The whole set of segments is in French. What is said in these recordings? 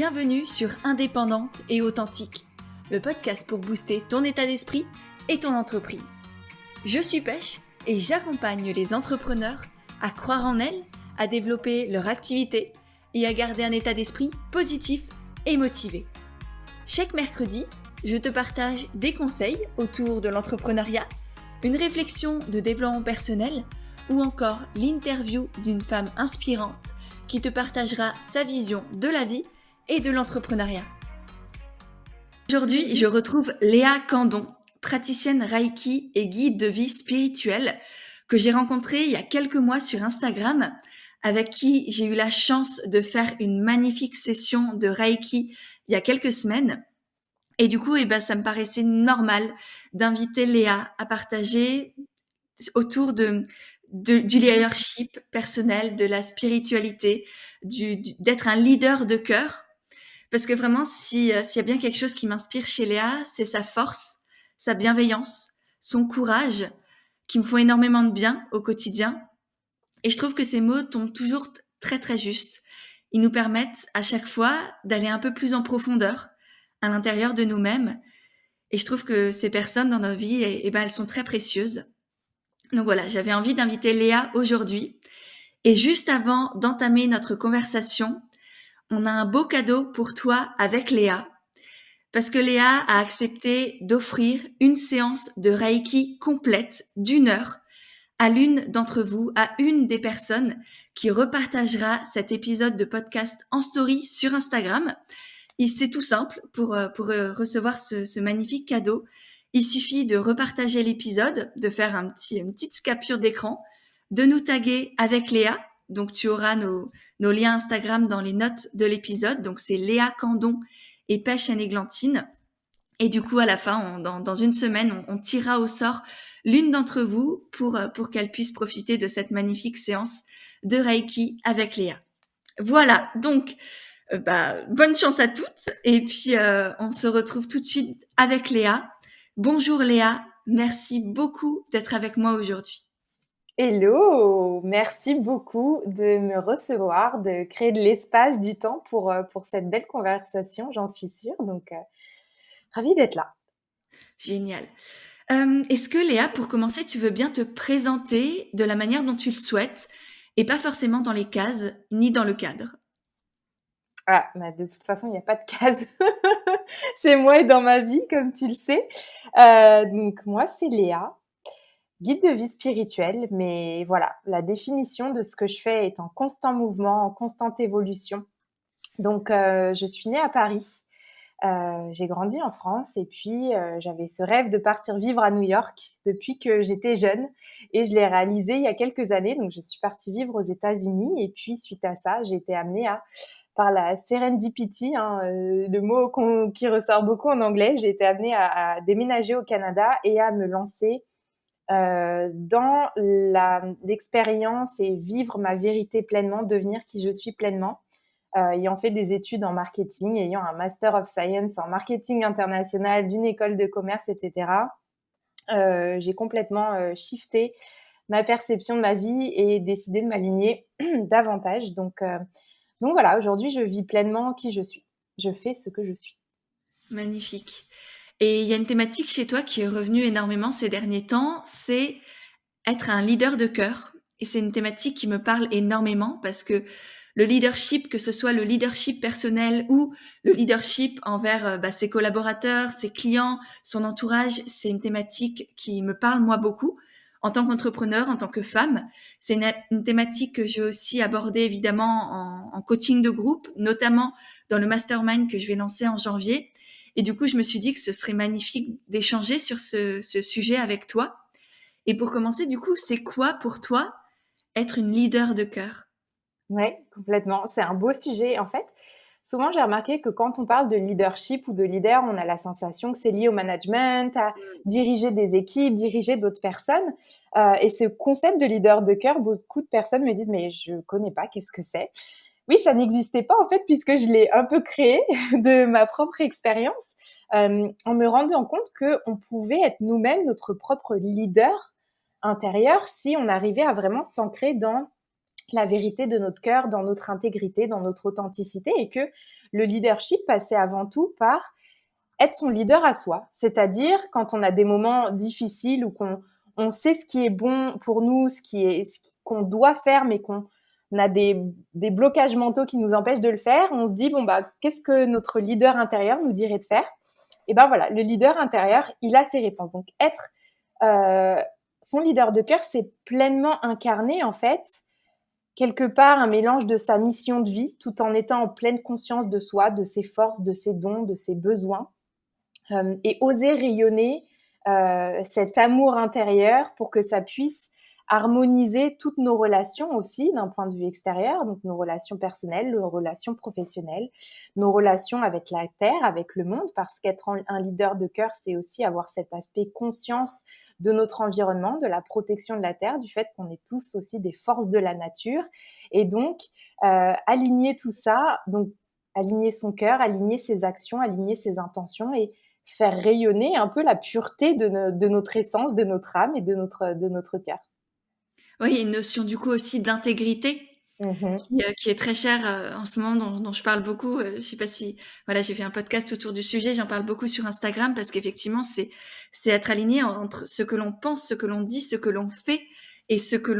Bienvenue sur Indépendante et Authentique, le podcast pour booster ton état d'esprit et ton entreprise. Je suis Pêche et j'accompagne les entrepreneurs à croire en elles, à développer leur activité et à garder un état d'esprit positif et motivé. Chaque mercredi, je te partage des conseils autour de l'entrepreneuriat, une réflexion de développement personnel ou encore l'interview d'une femme inspirante qui te partagera sa vision de la vie et de l'entrepreneuriat. Aujourd'hui, je retrouve Léa Candon, praticienne Reiki et guide de vie spirituelle que j'ai rencontrée il y a quelques mois sur Instagram, avec qui j'ai eu la chance de faire une magnifique session de Reiki il y a quelques semaines. Et du coup, ça me paraissait normal d'inviter Léa à partager autour du leadership personnel, de la spiritualité, d'être un leader de cœur. Parce que vraiment, s'il y a bien quelque chose qui m'inspire chez Léa, c'est sa force, sa bienveillance, son courage, qui me font énormément de bien au quotidien. Et je trouve que ces mots tombent toujours très très justes. Ils nous permettent à chaque fois d'aller un peu plus en profondeur à l'intérieur de nous-mêmes. Et je trouve que ces personnes dans nos vies, elles sont très précieuses. Donc voilà, j'avais envie d'inviter Léa aujourd'hui. Et juste avant d'entamer notre conversation, on a un beau cadeau pour toi avec Léa. Parce que Léa a accepté d'offrir une séance de Reiki complète d'1 heure à l'une d'entre vous, à une des personnes qui repartagera cet épisode de podcast en story sur Instagram. Et c'est tout simple pour recevoir ce magnifique cadeau. Il suffit de repartager l'épisode, de faire une petite capture d'écran, de nous taguer avec Léa. Donc, tu auras nos liens Instagram dans les notes de l'épisode. Donc, c'est Léa Candon et Pêche Églantine. Et du coup, à la fin, dans une semaine, on tirera au sort l'une d'entre vous pour qu'elle puisse profiter de cette magnifique séance de Reiki avec Léa. Voilà, donc bonne chance à toutes. Et puis, on se retrouve tout de suite avec Léa. Bonjour Léa, merci beaucoup d'être avec moi aujourd'hui. Hello, merci beaucoup de me recevoir, de créer de l'espace, du temps pour cette belle conversation, j'en suis sûre. Donc, ravie d'être là. Génial. Est-ce que Léa, pour commencer, tu veux bien te présenter de la manière dont tu le souhaites et pas forcément dans les cases ni dans le cadre? De toute façon, il n'y a pas de case chez moi et dans ma vie, comme tu le sais. Donc, moi, c'est Léa, guide de vie spirituelle. Mais voilà, la définition de ce que je fais est en constant mouvement, en constante évolution. Donc, je suis née à Paris. J'ai grandi en France et puis j'avais ce rêve de partir vivre à New York depuis que j'étais jeune et je l'ai réalisé il y a quelques années. Donc, je suis partie vivre aux États-Unis et puis suite à ça, j'ai été amenée par la serendipity, le mot qui ressort beaucoup en anglais, j'ai été amenée à déménager au Canada et à me lancer dans l'expérience et vivre ma vérité pleinement, devenir qui je suis pleinement. Ayant fait des études en marketing, ayant un Master of Science en marketing international d'une école de commerce, etc. J'ai complètement shifté ma perception de ma vie et décidé de m'aligner davantage. Donc voilà, aujourd'hui, je vis pleinement qui je suis. Je fais ce que je suis. Magnifique. Et il y a une thématique chez toi qui est revenue énormément ces derniers temps, c'est être un leader de cœur. Et c'est une thématique qui me parle énormément parce que le leadership, que ce soit le leadership personnel ou le leadership envers ses collaborateurs, ses clients, son entourage, c'est une thématique qui me parle moi beaucoup. En tant qu'entrepreneur, en tant que femme, c'est une thématique que j'ai aussi abordée évidemment en coaching de groupe, notamment dans le mastermind que je vais lancer en janvier. Et du coup, je me suis dit que ce serait magnifique d'échanger sur ce sujet avec toi. Et pour commencer, du coup, c'est quoi pour toi être une leader de cœur? Oui, complètement. C'est un beau sujet. En fait, souvent, j'ai remarqué que quand on parle de leadership ou de leader, on a la sensation que c'est lié au management, à diriger des équipes, diriger d'autres personnes. Et ce concept de leader de cœur, beaucoup de personnes me disent « mais je connais pas, qu'est-ce que c'est ?» Oui, ça n'existait pas en fait puisque je l'ai un peu créé de ma propre expérience en me rendant compte qu'on pouvait être nous-mêmes notre propre leader intérieur si on arrivait à vraiment s'ancrer dans la vérité de notre cœur, dans notre intégrité, dans notre authenticité, et que le leadership passait avant tout par être son leader à soi. C'est-à-dire quand on a des moments difficiles ou qu'on sait ce qui est bon pour nous, qu'on doit faire, mais qu'on a des blocages mentaux qui nous empêchent de le faire, on se dit, bon, bah, qu'est-ce que notre leader intérieur nous dirait de faire? Et ben voilà, le leader intérieur, il a ses réponses. Donc, être son leader de cœur, c'est pleinement incarner, en fait, quelque part un mélange de sa mission de vie, tout en étant en pleine conscience de soi, de ses forces, de ses dons, de ses besoins, et oser rayonner cet amour intérieur pour que ça puisse harmoniser toutes nos relations aussi d'un point de vue extérieur, donc nos relations personnelles, nos relations professionnelles, nos relations avec la terre, avec le monde, parce qu'être un leader de cœur, c'est aussi avoir cet aspect conscience de notre environnement, de la protection de la terre, du fait qu'on est tous aussi des forces de la nature, et donc aligner tout ça, donc aligner son cœur, aligner ses actions, aligner ses intentions et faire rayonner un peu la pureté de notre essence, de notre âme et de notre cœur. Oui, il y a une notion du coup aussi d'intégrité Mmh. qui est très chère en ce moment, dont je parle beaucoup. Je sais pas si, voilà, j'ai fait un podcast autour du sujet, j'en parle beaucoup sur Instagram parce qu'effectivement, c'est être aligné entre ce que l'on pense, ce que l'on dit, ce que l'on fait et ce que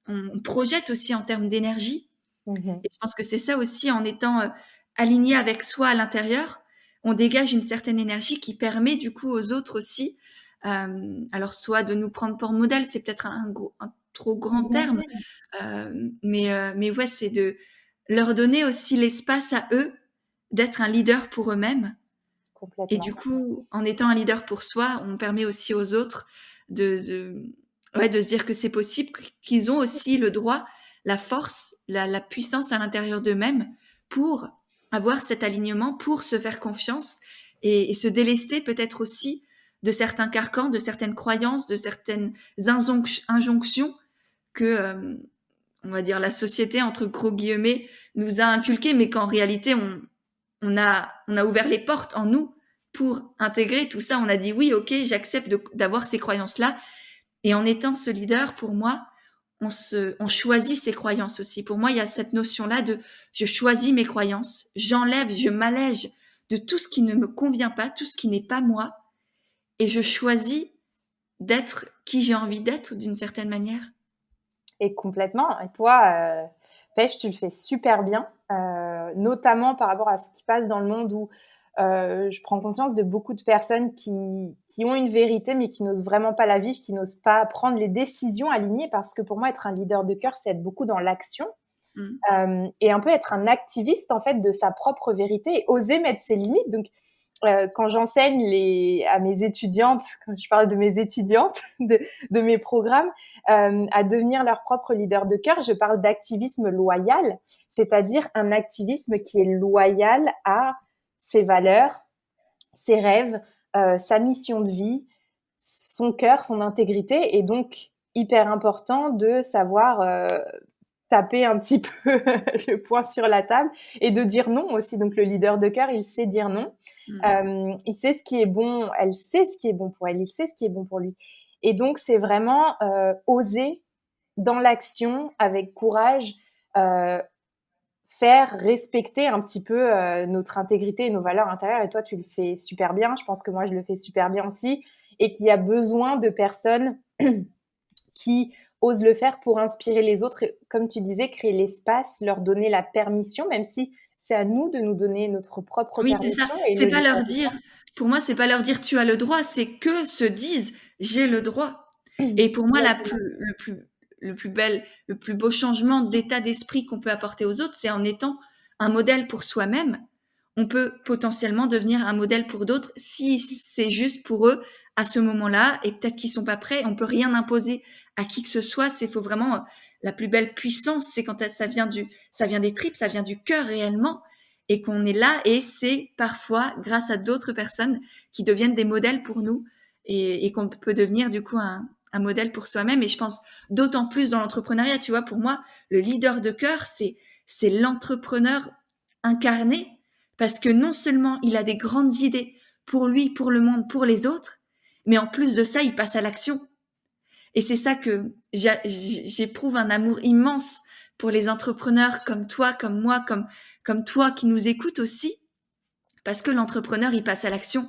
on projette aussi en termes d'énergie. Mmh. Et je pense que c'est ça aussi, en étant aligné avec soi à l'intérieur, on dégage une certaine énergie qui permet du coup aux autres aussi, alors soit de nous prendre pour modèle, c'est peut-être un trop grand terme, Ouais, mais ouais, c'est de leur donner aussi l'espace à eux d'être un leader pour eux-mêmes. Et du complètement. coup, en étant un leader pour soi, on permet aussi aux autres de ouais, de se dire que c'est possible, qu'ils ont aussi le droit, la force, la puissance à l'intérieur d'eux-mêmes pour avoir cet alignement, pour se faire confiance et se délester peut-être aussi de certains carcans, de certaines croyances, de certaines injonctions que, on va dire, la société, entre gros guillemets, nous a inculquées, mais qu'en réalité, on a ouvert les portes en nous pour intégrer tout ça. On a dit oui, ok, j'accepte d'avoir ces croyances-là. Et en étant ce leader, pour moi, on choisit ses croyances aussi. Pour moi, il y a cette notion-là de je choisis mes croyances, j'enlève, je m'allège de tout ce qui ne me convient pas, tout ce qui n'est pas moi, et je choisis d'être qui j'ai envie d'être d'une certaine manière. Et complètement. Et toi, Pêche, tu le fais super bien, notamment par rapport à ce qui passe dans le monde où je prends conscience de beaucoup de personnes qui ont une vérité, mais qui n'osent vraiment pas la vivre, qui n'osent pas prendre les décisions alignées, parce que pour moi, être un leader de cœur, c'est être beaucoup dans l'action. Mm. Et un peu être un activiste en fait de sa propre vérité et oser mettre ses limites. Donc quand j'enseigne à mes étudiantes, quand je parle de mes étudiantes, de mes programmes, à devenir leur propre leader de cœur, je parle d'activisme loyal, c'est-à-dire un activisme qui est loyal à ses valeurs, ses rêves, sa mission de vie, son cœur, son intégrité, et donc hyper important de savoir taper un petit peu le poing sur la table et de dire non aussi. Donc le leader de cœur, il sait dire non. Mm. Il sait ce qui est bon, elle sait ce qui est bon pour elle, il sait ce qui est bon pour lui. Et donc c'est vraiment oser dans l'action, avec courage, euh, faire respecter un petit peu notre intégrité et nos valeurs intérieures. Et toi, tu le fais super bien. Je pense que moi, je le fais super bien aussi. Et qu'il y a besoin de personnes qui osent le faire pour inspirer les autres. Et, comme tu disais, créer l'espace, leur donner la permission, même si c'est à nous de nous donner notre propre Oui, c'est ça. permission. Et C'est le pas leader leur de dire, pour moi, c'est pas leur dire tu as le droit, c'est que se disent j'ai le droit. Et pour moi, Exactement. le plus beau changement d'état d'esprit qu'on peut apporter aux autres, c'est en étant un modèle pour soi-même. On peut potentiellement devenir un modèle pour d'autres si c'est juste pour eux à ce moment-là, et peut-être qu'ils sont pas prêts. On peut rien imposer à qui que ce soit. C'est faut vraiment la plus belle puissance, c'est quand ça vient des tripes, ça vient du cœur réellement, et qu'on est là. Et c'est parfois grâce à d'autres personnes qui deviennent des modèles pour nous, et qu'on peut devenir du coup un modèle pour soi-même. Et je pense d'autant plus dans l'entrepreneuriat, tu vois, pour moi, le leader de cœur, c'est l'entrepreneur incarné, parce que non seulement il a des grandes idées pour lui, pour le monde, pour les autres, mais en plus de ça, il passe à l'action. Et c'est ça que j'éprouve un amour immense pour les entrepreneurs comme toi, comme moi, comme toi qui nous écoutes aussi, parce que l'entrepreneur, il passe à l'action.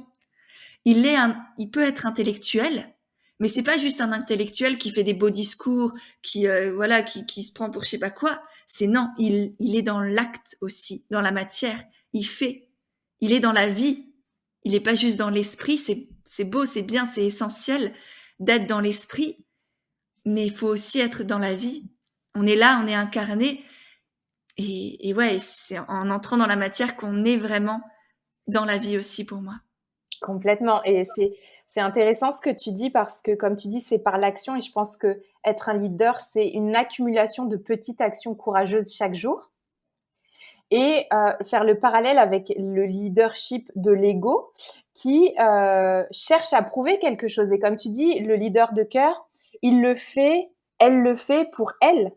Il peut être intellectuel, mais c'est pas juste un intellectuel qui fait des beaux discours, qui se prend pour je sais pas quoi. C'est non, il est dans l'acte aussi, dans la matière. Il fait, il est dans la vie. Il est pas juste dans l'esprit. C'est beau, c'est bien, c'est essentiel d'être dans l'esprit, mais il faut aussi être dans la vie. On est là, on est incarné, et ouais, c'est en entrant dans la matière qu'on est vraiment dans la vie aussi pour moi. Complètement. Et c'est intéressant ce que tu dis parce que, comme tu dis, c'est par l'action. Et je pense que être un leader, c'est une accumulation de petites actions courageuses chaque jour. Et faire le parallèle avec le leadership de l'ego qui cherche à prouver quelque chose. Et comme tu dis, le leader de cœur, il le fait, elle le fait pour elle.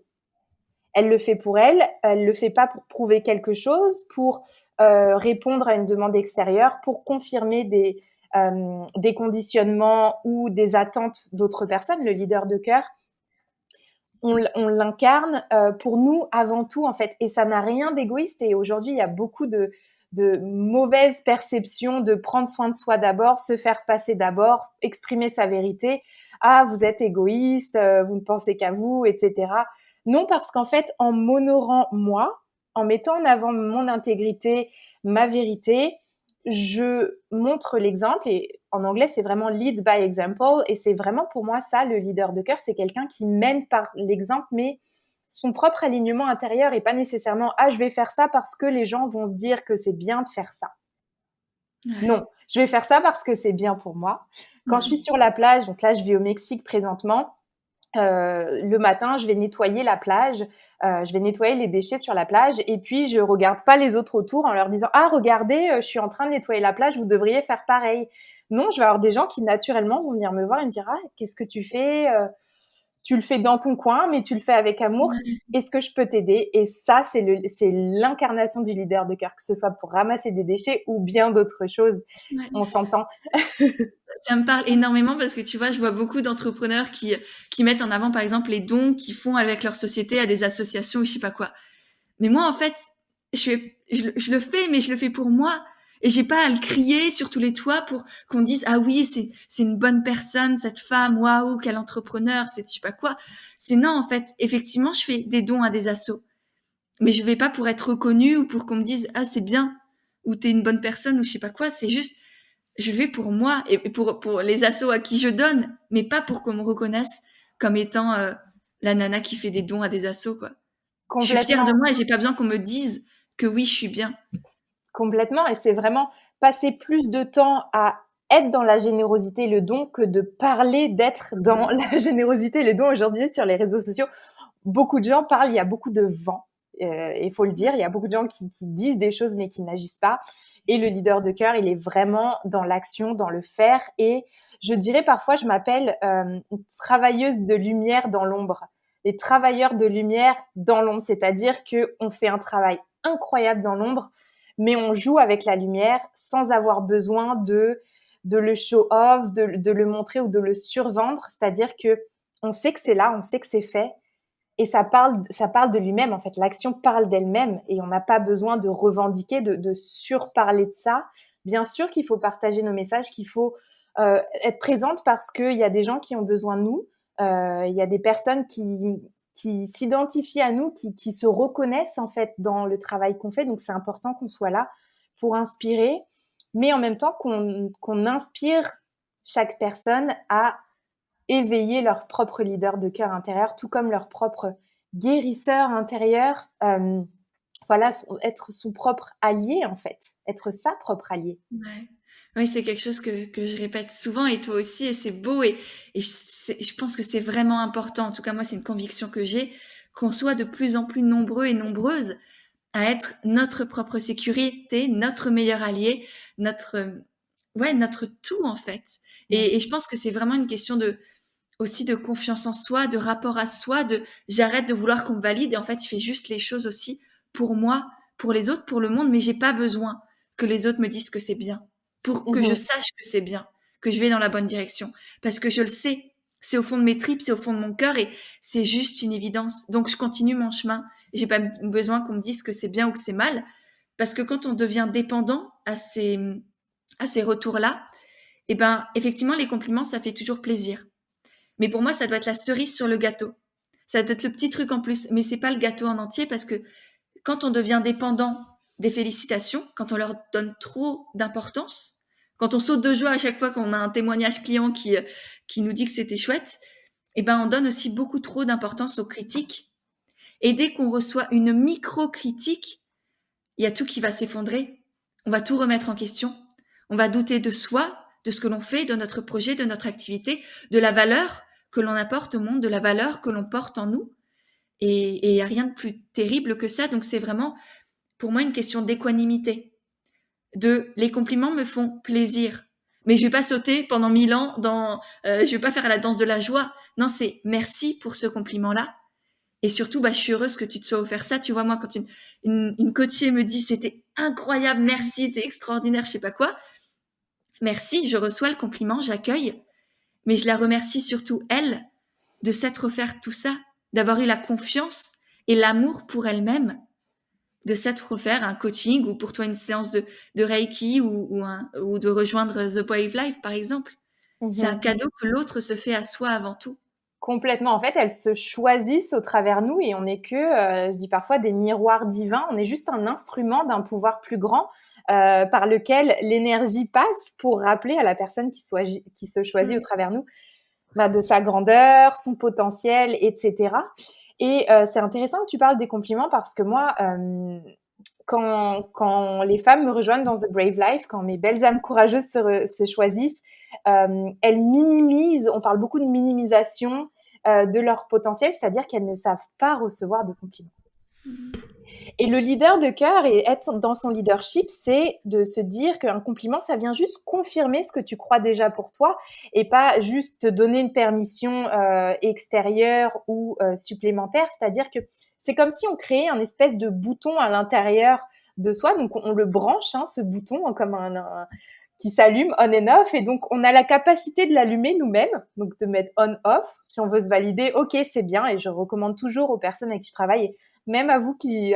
Elle le fait pour elle, elle le fait pas pour prouver quelque chose, pour répondre à une demande extérieure, pour confirmer des conditionnements ou des attentes d'autres personnes. Le leader de cœur, on l'incarne pour nous avant tout, en fait. Et ça n'a rien d'égoïste. Et aujourd'hui, il y a beaucoup de mauvaises perceptions de prendre soin de soi d'abord, se faire passer d'abord, exprimer sa vérité. Ah, vous êtes égoïste, vous ne pensez qu'à vous, etc. Non, parce qu'en fait, en m'honorant moi, en mettant en avant mon intégrité, ma vérité, je montre l'exemple. Et en anglais, c'est vraiment lead by example. Et c'est vraiment pour moi ça, le leader de cœur, c'est quelqu'un qui mène par l'exemple, mais son propre alignement intérieur et pas nécessairement je vais faire ça parce que les gens vont se dire que c'est bien de faire ça. Ouais. Non, je vais faire ça parce que c'est bien pour moi. Quand je suis sur la plage, donc là je vis au Mexique présentement, le matin je vais nettoyer la plage, je vais nettoyer les déchets sur la plage et puis je regarde pas les autres autour en leur disant regardez, je suis en train de nettoyer la plage, vous devriez faire pareil. Non, je vais avoir des gens qui naturellement vont venir me voir et me dire qu'est-ce que tu fais, tu le fais dans ton coin, mais tu le fais avec amour. Ouais. Est-ce que je peux t'aider? Et ça, c'est l'incarnation du leader de cœur, que ce soit pour ramasser des déchets ou bien d'autres choses. Ouais. On s'entend. Ça me parle énormément parce que tu vois, je vois beaucoup d'entrepreneurs qui mettent en avant, par exemple, les dons qu'ils font avec leur société à des associations ou je sais pas quoi. Mais moi, en fait, je le fais, mais je le fais pour moi. Et j'ai pas à le crier sur tous les toits pour qu'on dise, ah oui, c'est une bonne personne, cette femme, waouh, quel entrepreneur, c'est je sais pas quoi. C'est non, en fait, effectivement, je fais des dons à des assos. Mais je vais pas pour être reconnue ou pour qu'on me dise, ah, c'est bien, ou t'es une bonne personne, ou je sais pas quoi. C'est juste, je le fais pour moi et pour les assos à qui je donne, mais pas pour qu'on me reconnaisse comme étant la nana qui fait des dons à des assos, quoi. Je suis fière de Complètement. moi et j'ai pas besoin qu'on me dise que oui, je suis bien. Complètement. Et c'est vraiment passer plus de temps à être dans la générosité et le don que de parler d'être dans la générosité et le don. Aujourd'hui, sur les réseaux sociaux, beaucoup de gens parlent, il y a beaucoup de vent. Il faut le dire, il y a beaucoup de gens qui disent des choses mais qui n'agissent pas. Et le leader de cœur, il est vraiment dans l'action, dans le faire. Et je dirais parfois, je m'appelle une travailleuse de lumière dans l'ombre. Les travailleurs de lumière dans l'ombre, c'est-à-dire qu'on fait un travail incroyable dans l'ombre, mais on joue avec la lumière sans avoir besoin de le show off, de le montrer ou de le survendre. C'est-à-dire que on sait que c'est là, on sait que c'est fait, et ça parle de lui-même, en fait. L'action parle d'elle-même et on n'a pas besoin de revendiquer, de surparler de ça. Bien sûr qu'il faut partager nos messages, qu'il faut être présente parce qu'il y a des gens qui ont besoin de nous. Il y a des personnes qui s'identifient à nous, qui se reconnaissent en fait dans le travail qu'on fait. Donc c'est important qu'on soit là pour inspirer, mais en même temps qu'on inspire chaque personne à éveiller leur propre leader de cœur intérieur, tout comme leur propre guérisseur intérieur. Voilà, être son propre allié, en fait. Être sa propre allié. Ouais. Oui, c'est quelque chose que je répète souvent et toi aussi, et c'est beau et je pense que c'est vraiment important. En tout cas, moi, c'est une conviction que j'ai, qu'on soit de plus en plus nombreux et nombreuses à être notre propre sécurité, notre meilleur allié, notre tout, en fait. Et je pense que c'est vraiment une question aussi de confiance en soi, de rapport à soi, j'arrête de vouloir qu'on me valide et en fait, je fais juste les choses aussi pour moi, pour les autres, pour le monde, mais j'ai pas besoin que les autres me disent que c'est bien, pour que je Mhm. sache que c'est bien, que je vais dans la bonne direction, parce que je le sais, c'est au fond de mes tripes, c'est au fond de mon cœur et c'est juste une évidence. Donc je continue mon chemin J'ai pas besoin qu'on me dise que c'est bien ou que c'est mal. Parce que quand on devient dépendant à ces retours-là, eh ben, effectivement, les compliments, ça fait toujours plaisir. Mais pour moi, ça doit être la cerise sur le gâteau. Ça doit être le petit truc en plus. Mais c'est pas le gâteau en entier parce que quand on devient dépendant des félicitations, quand on leur donne trop d'importance, quand on saute de joie à chaque fois qu'on a un témoignage client qui nous dit que c'était chouette, eh ben, on donne aussi beaucoup trop d'importance aux critiques. Et dès qu'on reçoit une micro-critique, il y a tout qui va s'effondrer. On va tout remettre en question. On va douter de soi, de ce que l'on fait, de notre projet, de notre activité, de la valeur que l'on apporte au monde, de la valeur que l'on porte en nous. Et il n'y a rien de plus terrible que ça. Donc c'est vraiment, pour moi, une question d'équanimité. Les compliments me font plaisir. Mais je vais pas sauter pendant 1000 ans je vais pas faire la danse de la joie. Non, c'est merci pour ce compliment-là. Et surtout, je suis heureuse que tu te sois offert ça. Tu vois, moi, quand une coachée me dit c'était incroyable, merci, t'es extraordinaire, je sais pas quoi. Merci, je reçois le compliment, j'accueille. Mais je la remercie surtout, elle, de s'être offert tout ça, d'avoir eu la confiance et l'amour pour elle-même, de s'être offert un coaching ou pour toi une séance de Reiki ou de rejoindre The Brave Life, par exemple. C'est un cadeau que l'autre se fait à soi avant tout. Complètement. En fait, elles se choisissent au travers nous et on n'est que, je dis parfois, des miroirs divins. On est juste un instrument d'un pouvoir plus grand par lequel l'énergie passe pour rappeler à la personne qui se choisit au travers nous de sa grandeur, son potentiel, etc. Et c'est intéressant que tu parles des compliments parce que moi, quand les femmes me rejoignent dans The Brave Life, quand mes belles âmes courageuses se choisissent, elles minimisent, on parle beaucoup de minimisation de leur potentiel, c'est-à-dire qu'elles ne savent pas recevoir de compliments. Et le leader de cœur et être dans son leadership, c'est de se dire qu'un compliment, ça vient juste confirmer ce que tu crois déjà pour toi et pas juste te donner une permission extérieure ou supplémentaire. C'est-à-dire que c'est comme si on créait un espèce de bouton à l'intérieur de soi. Donc, on le branche, ce bouton, comme qui s'allume on and off. Et donc, on a la capacité de l'allumer nous-mêmes, donc de mettre on-off. Si on veut se valider, ok, c'est bien. Et je recommande toujours aux personnes avec qui je travaille, même à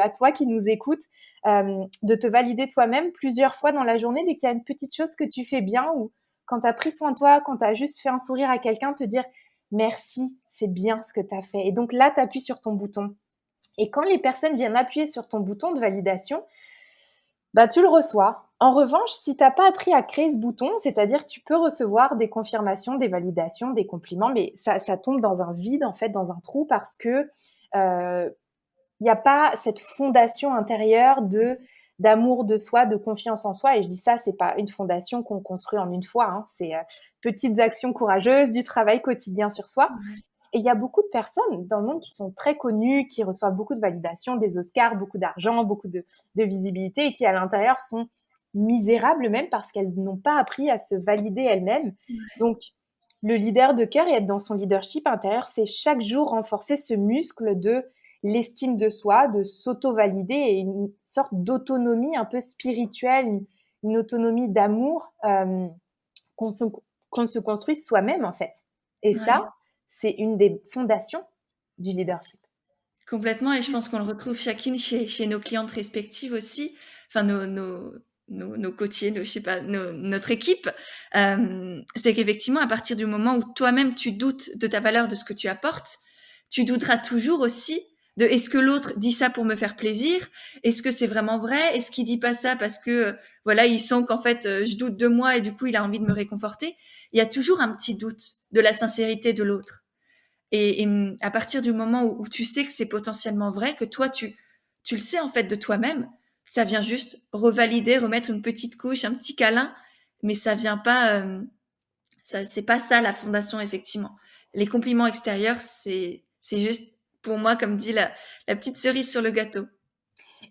toi qui nous écoutes, de te valider toi-même plusieurs fois dans la journée dès qu'il y a une petite chose que tu fais bien ou quand tu as pris soin de toi, quand tu as juste fait un sourire à quelqu'un, te dire merci, c'est bien ce que tu as fait. Et donc là, tu appuies sur ton bouton. Et quand les personnes viennent appuyer sur ton bouton de validation, tu le reçois. En revanche, si tu n'as pas appris à créer ce bouton, c'est-à-dire que tu peux recevoir des confirmations, des validations, des compliments, mais ça tombe dans un vide, en fait, dans un trou parce que il n'y a pas cette fondation intérieure d'amour de soi, de confiance en soi. Et je dis ça, c'est pas une fondation qu'on construit en une fois. C'est petites actions courageuses, du travail quotidien sur soi. Et il y a beaucoup de personnes dans le monde qui sont très connues, qui reçoivent beaucoup de validation, des Oscars, beaucoup d'argent, beaucoup de visibilité et qui, à l'intérieur, sont misérables même parce qu'elles n'ont pas appris à se valider elles-mêmes. Donc, le leader de cœur et être dans son leadership intérieur, c'est chaque jour renforcer ce muscle de l'estime de soi, de s'auto-valider et une sorte d'autonomie un peu spirituelle, une autonomie d'amour qu'on se construise soi-même en fait. Et ça, c'est une des fondations du leadership. Complètement, et je pense qu'on le retrouve chacune chez nos clientes respectives aussi, enfin nos coachés, notre équipe. C'est qu'effectivement, à partir du moment où toi-même tu doutes de ta valeur, de ce que tu apportes, tu douteras toujours aussi de est-ce que l'autre dit ça pour me faire plaisir? Est-ce que c'est vraiment vrai? Est-ce qu'il dit pas ça parce que voilà, il sent qu'en fait je doute de moi et du coup il a envie de me réconforter? Il y a toujours un petit doute de la sincérité de l'autre. Et à partir du moment où tu sais que c'est potentiellement vrai, que toi tu le sais en fait de toi-même, ça vient juste revalider, remettre une petite couche, un petit câlin, mais ça vient pas c'est pas ça la fondation effectivement. Les compliments extérieurs, c'est juste pour moi, comme dit la petite cerise sur le gâteau.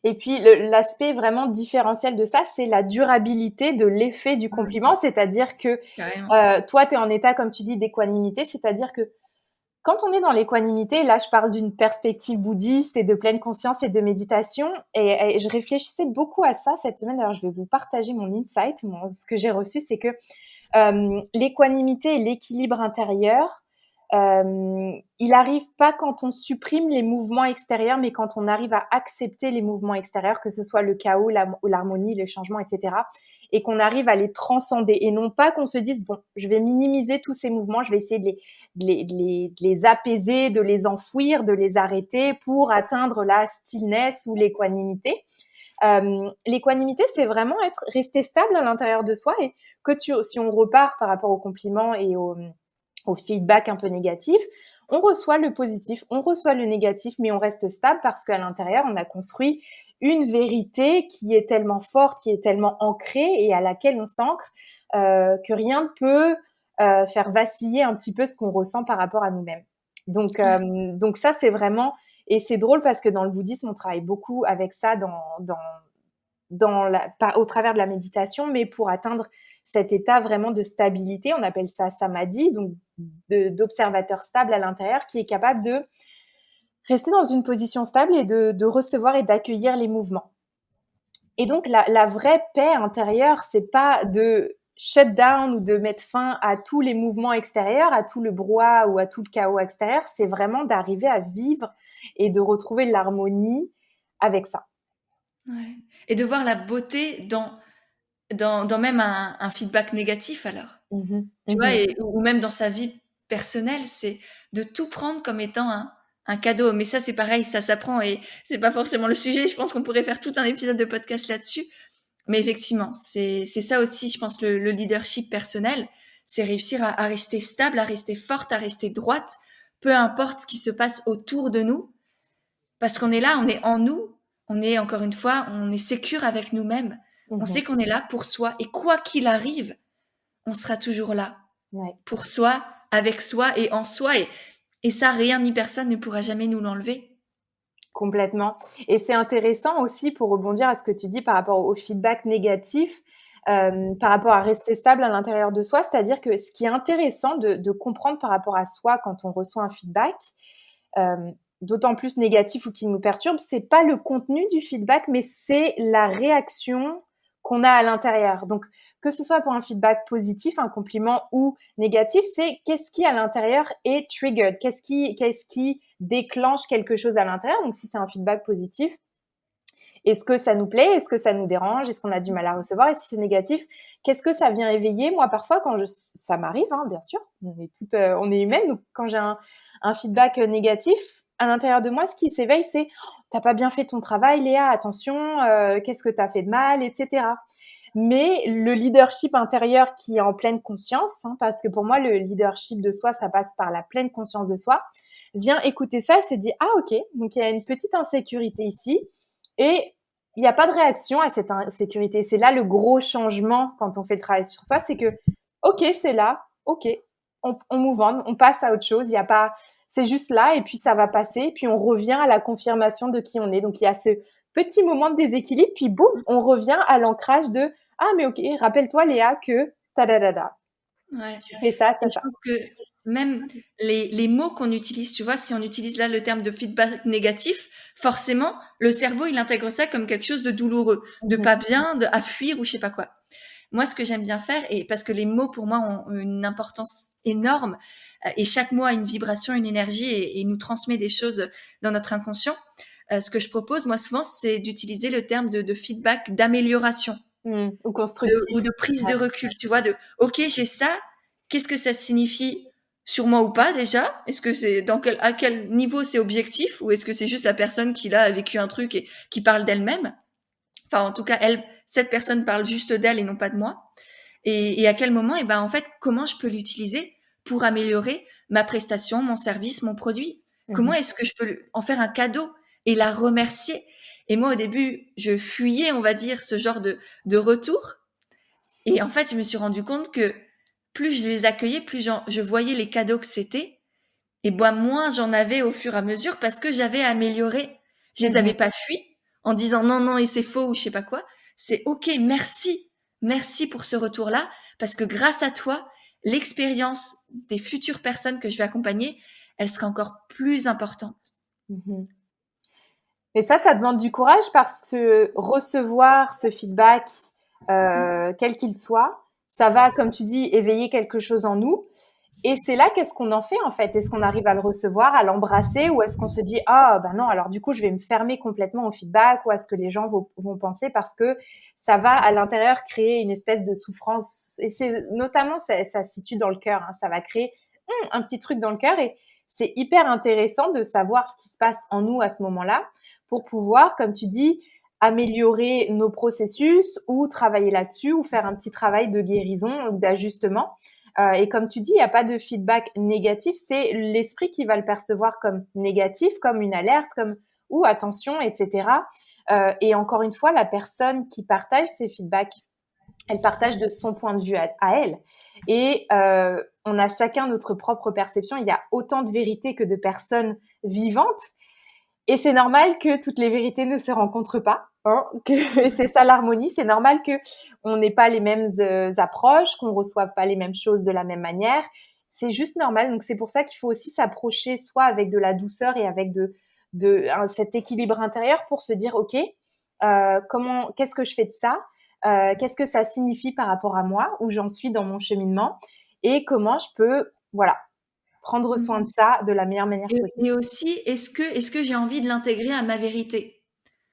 Et puis, l'aspect vraiment différentiel de ça, c'est la durabilité de l'effet du compliment. C'est-à-dire que toi, tu es en état, comme tu dis, d'équanimité. C'est-à-dire que quand on est dans l'équanimité, là, je parle d'une perspective bouddhiste et de pleine conscience et de méditation. Et je réfléchissais beaucoup à ça cette semaine. Alors, je vais vous partager mon insight. Ce que j'ai reçu, c'est que l'équanimité et l'équilibre intérieur, il arrive pas quand on supprime les mouvements extérieurs, mais quand on arrive à accepter les mouvements extérieurs, que ce soit le chaos, l'harmonie, les changements, etc. Et qu'on arrive à les transcender. Et non pas qu'on se dise, bon, je vais minimiser tous ces mouvements, je vais essayer de les apaiser, de les enfouir, de les arrêter pour atteindre la stillness ou l'équanimité. L'équanimité, c'est vraiment rester stable à l'intérieur de soi et si on repart par rapport aux compliments et au feedback un peu négatif, on reçoit le positif, on reçoit le négatif, mais on reste stable parce qu'à l'intérieur, on a construit une vérité qui est tellement forte, qui est tellement ancrée et à laquelle on s'ancre que rien ne peut faire vaciller un petit peu ce qu'on ressent par rapport à nous-mêmes. Donc ça, c'est vraiment... Et c'est drôle parce que dans le bouddhisme, on travaille beaucoup avec ça au travers de la méditation, mais pour atteindre cet état vraiment de stabilité, on appelle ça samadhi, donc d'observateur stable à l'intérieur qui est capable de rester dans une position stable et de recevoir et d'accueillir les mouvements. Et donc la vraie paix intérieure, c'est pas de shut down ou de mettre fin à tous les mouvements extérieurs, à tout le brouhaha ou à tout le chaos extérieur, c'est vraiment d'arriver à vivre et de retrouver l'harmonie avec ça. Ouais. Et de voir la beauté dans même un feedback négatif alors. Tu vois, ou même dans sa vie personnelle, c'est de tout prendre comme étant un cadeau. Mais ça, c'est pareil, ça s'apprend et c'est pas forcément le sujet. Je pense qu'on pourrait faire tout un épisode de podcast là-dessus. Mais effectivement, c'est ça aussi, je pense, le leadership personnel. C'est réussir à rester stable, à rester forte, à rester droite, peu importe ce qui se passe autour de nous. Parce qu'on est là, on est en nous, on est, encore une fois, on est sécure avec nous-mêmes. On sait qu'on est là pour soi. Et quoi qu'il arrive, on sera toujours là. Ouais. Pour soi, avec soi et en soi. Et ça, rien ni personne ne pourra jamais nous l'enlever. Complètement. Et c'est intéressant aussi pour rebondir à ce que tu dis par rapport au feedback négatif, par rapport à rester stable à l'intérieur de soi. C'est-à-dire que ce qui est intéressant de comprendre par rapport à soi quand on reçoit un feedback, d'autant plus négatif ou qui nous perturbe, c'est pas le contenu du feedback, mais c'est la réaction qu'on a à l'intérieur. Donc, que ce soit pour un feedback positif, un compliment ou négatif, c'est qu'est-ce qui à l'intérieur est triggered, qu'est-ce qui déclenche quelque chose à l'intérieur. Donc, si c'est un feedback positif, est-ce que ça nous plaît? Est-ce que ça nous dérange? Est-ce qu'on a du mal à recevoir? Et si c'est négatif, qu'est-ce que ça vient éveiller? Moi, parfois, ça m'arrive, hein, bien sûr, on est humaine, donc quand j'ai un feedback négatif, à l'intérieur de moi, ce qui s'éveille, c'est t'as pas bien fait ton travail, Léa, attention, qu'est-ce que t'as fait de mal, etc. Mais le leadership intérieur qui est en pleine conscience, hein, parce que pour moi, le leadership de soi, ça passe par la pleine conscience de soi, vient écouter ça et se dit, ah ok, donc il y a une petite insécurité ici, et il n'y a pas de réaction à cette insécurité. C'est là le gros changement quand on fait le travail sur soi, c'est que, ok, c'est là, ok, on move on, on passe à autre chose, il y a pas, c'est juste là et puis ça va passer, puis on revient à la confirmation de qui on est. Donc il y a ce petit moment de déséquilibre, puis boum, on revient à l'ancrage de ah mais ok, rappelle-toi Léa que ta-da-da-da. Ouais. Tu fais ça, c'est je ça. pense que même les mots qu'on utilise, tu vois, si on utilise là le terme de feedback négatif, forcément, le cerveau, il intègre ça comme quelque chose de douloureux, de pas bien, à fuir ou je sais pas quoi. Moi, ce que j'aime bien faire, et parce que les mots pour moi ont une importance énorme, et chaque mot a une vibration, une énergie, et nous transmet des choses dans notre inconscient, ce que je propose, moi, souvent, c'est d'utiliser le terme de feedback d'amélioration. Ou constructif. Ou de prise de recul, tu vois, ok, j'ai ça, qu'est-ce que ça signifie sur moi ou pas déjà? Est-ce que c'est à quel niveau c'est objectif, ou est-ce que c'est juste la personne qui là a vécu un truc et qui parle d'elle-même? Enfin, en tout cas, cette personne parle juste d'elle et non pas de moi. Et à quel moment, et ben en fait, comment je peux l'utiliser pour améliorer ma prestation, mon service, mon produit? Comment est-ce que je peux en faire un cadeau et la remercier? Et moi, au début, je fuyais, on va dire, ce genre de retour. Et en fait, je me suis rendu compte que plus je les accueillais, plus je voyais les cadeaux que c'était. Et moins j'en avais au fur et à mesure parce que j'avais amélioré. Je les avais pas fuis en disant non, non, et c'est faux ou je sais pas quoi. C'est ok, merci. Merci pour ce retour-là. Parce que grâce à toi, l'expérience des futures personnes que je vais accompagner, elle sera encore plus importante. Mais ça demande du courage parce que recevoir ce feedback, quel qu'il soit, ça va, comme tu dis, éveiller quelque chose en nous. Et c'est là, qu'est-ce qu'on en fait en fait? Est-ce qu'on arrive à le recevoir, à l'embrasser, ou est-ce qu'on se dit ah bah non, alors du coup je vais me fermer complètement au feedback ou à ce que les gens vont penser, parce que ça va à l'intérieur créer une espèce de souffrance, et c'est notamment ça se situe dans le cœur, hein, ça va créer un petit truc dans le cœur, et c'est hyper intéressant de savoir ce qui se passe en nous à ce moment-là pour pouvoir, comme tu dis, améliorer nos processus ou travailler là-dessus ou faire un petit travail de guérison ou d'ajustement. Et comme tu dis, il n'y a pas de feedback négatif, c'est l'esprit qui va le percevoir comme négatif, comme une alerte, comme « ou attention », etc. Et encore une fois, la personne qui partage ces feedbacks, elle partage de son point de vue à elle. Et on a chacun notre propre perception. Il y a autant de vérités que de personnes vivantes. Et c'est normal que toutes les vérités ne se rencontrent pas. Hein, que c'est ça l'harmonie. C'est normal que on n'ait pas les mêmes approches, qu'on reçoive pas les mêmes choses de la même manière. C'est juste normal. Donc c'est pour ça qu'il faut aussi s'approcher soit avec de la douceur et avec cet équilibre intérieur pour se dire ok, qu'est-ce que je fais de ça, qu'est-ce que ça signifie par rapport à moi, où j'en suis dans mon cheminement, et comment je peux prendre soin de ça de la meilleure manière possible. Et aussi, est-ce que j'ai envie de l'intégrer à ma vérité?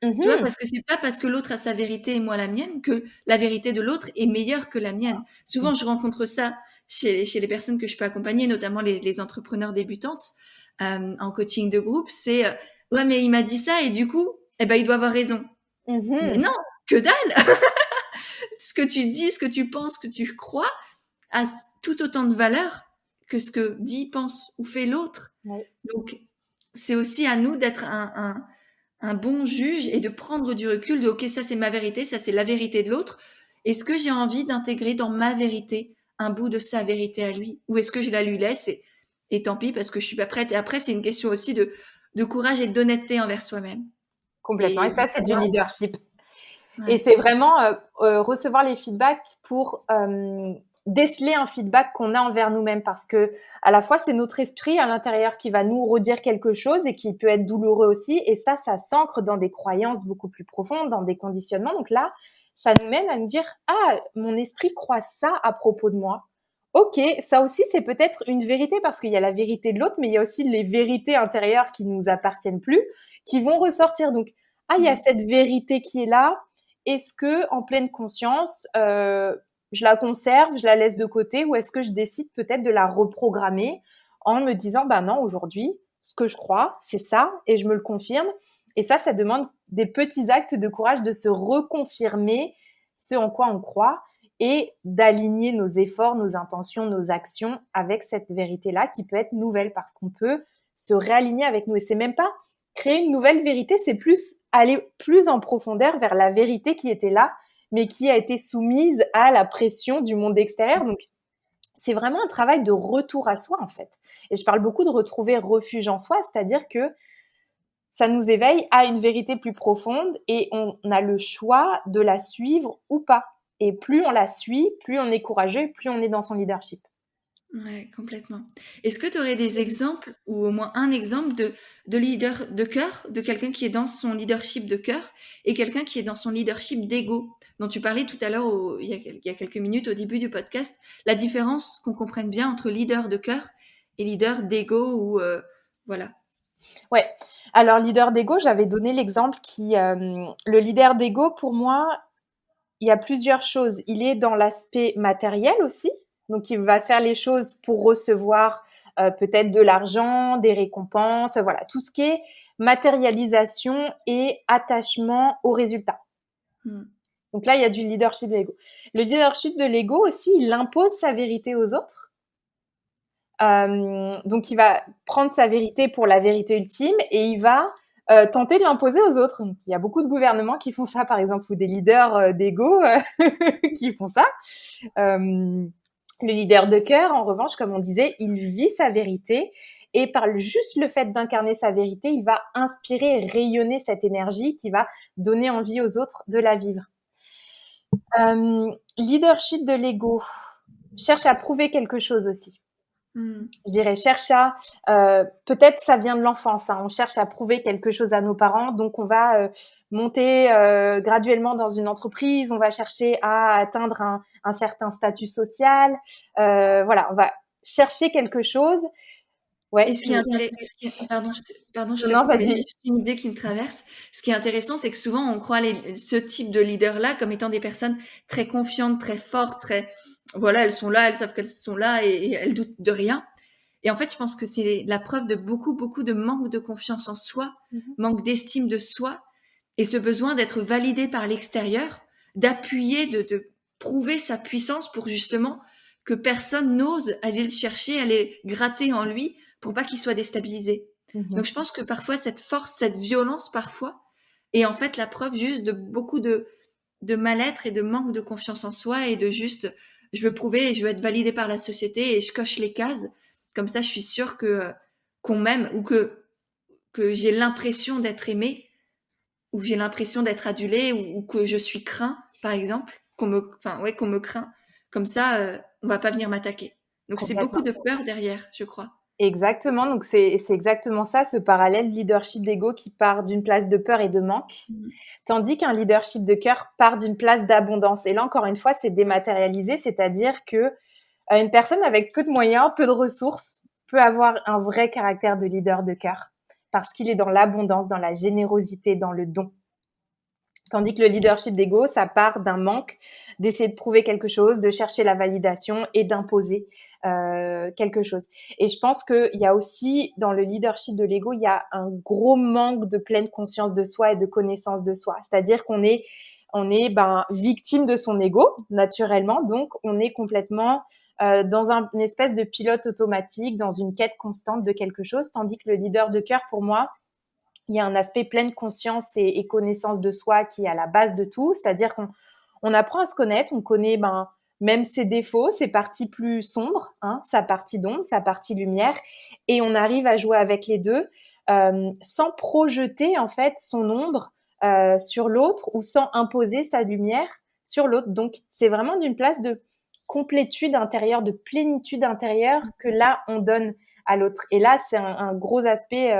Tu vois, Mmh. parce que c'est pas parce que l'autre a sa vérité et moi la mienne que la vérité de l'autre est meilleure que la mienne. Souvent, je rencontre ça chez les personnes que je peux accompagner, notamment les entrepreneurs débutantes en coaching de groupe. C'est ouais, mais il m'a dit ça et du coup, eh ben, il doit avoir raison. Mais Mmh. non, que dalle! Ce que tu dis, ce que tu penses, ce que tu crois a tout autant de valeur que ce que dit, pense ou fait l'autre. Ouais. Donc, c'est aussi à nous d'être un bon juge et de prendre du recul de ok, ça c'est ma vérité, ça c'est la vérité de l'autre. Est-ce que j'ai envie d'intégrer dans ma vérité un bout de sa vérité à lui, ou est-ce que je la lui laisse et tant pis parce que je suis pas prête. Et après c'est une question aussi de courage et d'honnêteté envers soi-même. Complètement. Et Et ça, c'est du leadership. Et ouais. c'est vraiment recevoir les feedbacks pour déceler un feedback qu'on a envers nous-mêmes, parce que à la fois c'est notre esprit à l'intérieur qui va nous redire quelque chose et qui peut être douloureux aussi, et ça s'ancre dans des croyances beaucoup plus profondes, dans des conditionnements. Donc là, ça nous mène à nous dire ah, mon esprit croit ça à propos de moi. Ok, ça aussi c'est peut-être une vérité, parce qu'il y a la vérité de l'autre, mais il y a aussi les vérités intérieures qui nous appartiennent plus, qui vont ressortir. Donc ah, il y a cette vérité qui est là. Est-ce que, en pleine conscience, je la conserve, je la laisse de côté, ou est-ce que je décide peut-être de la reprogrammer en me disant, bah non, aujourd'hui, ce que je crois, c'est ça, et je me le confirme. Et ça demande des petits actes de courage de se reconfirmer ce en quoi on croit et d'aligner nos efforts, nos intentions, nos actions avec cette vérité-là qui peut être nouvelle, parce qu'on peut se réaligner avec nous. Et c'est même pas créer une nouvelle vérité, c'est plus aller plus en profondeur vers la vérité qui était là, mais qui a été soumise à la pression du monde extérieur. Donc, c'est vraiment un travail de retour à soi, en fait. Et je parle beaucoup de retrouver refuge en soi, c'est-à-dire que ça nous éveille à une vérité plus profonde et on a le choix de la suivre ou pas. Et plus on la suit, plus on est courageux, plus on est dans son leadership. Ouais, complètement. Est-ce que tu aurais des exemples, ou au moins un exemple de leader de cœur, de quelqu'un qui est dans son leadership de cœur et quelqu'un qui est dans son leadership d'ego, dont tu parlais tout à l'heure, il y a quelques minutes au début du podcast, la différence qu'on comprenne bien entre leader de cœur et leader d'ego, ou voilà. Ouais. Alors, leader d'ego, j'avais donné l'exemple le leader d'ego, pour moi, il y a plusieurs choses. Il est dans l'aspect matériel aussi. Donc, il va faire les choses pour recevoir peut-être de l'argent, des récompenses, voilà, tout ce qui est matérialisation et attachement au résultat. Hmm. Donc là, il y a du leadership de l'ego. Le leadership de l'ego aussi, il impose sa vérité aux autres. Donc, il va prendre sa vérité pour la vérité ultime et il va tenter de l'imposer aux autres. Donc, il y a beaucoup de gouvernements qui font ça, par exemple, ou des leaders d'ego qui font ça. Le leader de cœur, en revanche, comme on disait, il vit sa vérité et par juste le fait d'incarner sa vérité, il va inspirer et rayonner cette énergie qui va donner envie aux autres de la vivre. Leadership de l'ego cherche à prouver quelque chose aussi. Je dirais cherche à peut-être ça vient de l'enfance, hein, on cherche à prouver quelque chose à nos parents, donc on va monter graduellement dans une entreprise, on va chercher à atteindre un certain statut social, voilà, on va chercher quelque chose. Et Ouais, ce tu qui est veux intéressant, pardon, je non, te non, coupe, mais c'est vas-y. juste une idée qui me traverse. Ce qui est intéressant, c'est que souvent on croit ce type de leader-là comme étant des personnes très confiantes, très fortes, très, voilà, elles sont là, elles savent qu'elles sont là et elles doutent de rien. Et en fait, je pense que c'est la preuve de beaucoup, beaucoup de manque de confiance en soi, Mmh. manque d'estime de soi et ce besoin d'être validé par l'extérieur, d'appuyer, de prouver sa puissance pour justement que personne n'ose aller le chercher, aller gratter en lui pour pas qu'il soit déstabilisé. Mmh. Donc je pense que parfois cette force, cette violence parfois est en fait la preuve juste de beaucoup de mal-être et de manque de confiance en soi et de juste je veux prouver et je veux être validé par la société et je coche les cases. Comme ça, je suis sûre que qu'on m'aime ou que j'ai l'impression d'être aimé ou j'ai l'impression d'être adulé ou que je suis craint, par exemple, qu'on me craint. Comme ça, on va pas venir m'attaquer. Donc c'est beaucoup Complètement. de peur derrière, je crois. Exactement, donc c'est exactement ça, ce parallèle leadership d'ego qui part d'une place de peur et de manque, Mmh. tandis qu'un leadership de cœur part d'une place d'abondance. Et là, encore une fois, c'est dématérialisé, c'est-à-dire que une personne avec peu de moyens, peu de ressources, peut avoir un vrai caractère de leader de cœur, parce qu'il est dans l'abondance, dans la générosité, dans le don. Tandis que le leadership d'ego, ça part d'un manque, d'essayer de prouver quelque chose, de chercher la validation et d'imposer quelque chose. Et je pense qu'il y a aussi, dans le leadership de l'ego, il y a un gros manque de pleine conscience de soi et de connaissance de soi. C'est-à-dire qu'on est victime de son ego, naturellement, donc on est complètement dans une espèce de pilote automatique, dans une quête constante de quelque chose, tandis que le leader de cœur, pour moi, il y a un aspect pleine conscience et connaissance de soi qui est à la base de tout, c'est-à-dire qu'on apprend à se connaître, on connaît même ses défauts, ses parties plus sombres, hein, sa partie d'ombre, sa partie lumière, et on arrive à jouer avec les deux sans projeter en fait son ombre sur l'autre ou sans imposer sa lumière sur l'autre. Donc c'est vraiment d'une place de complétude intérieure, de plénitude intérieure que là on donne à l'autre. Et là, c'est un gros aspect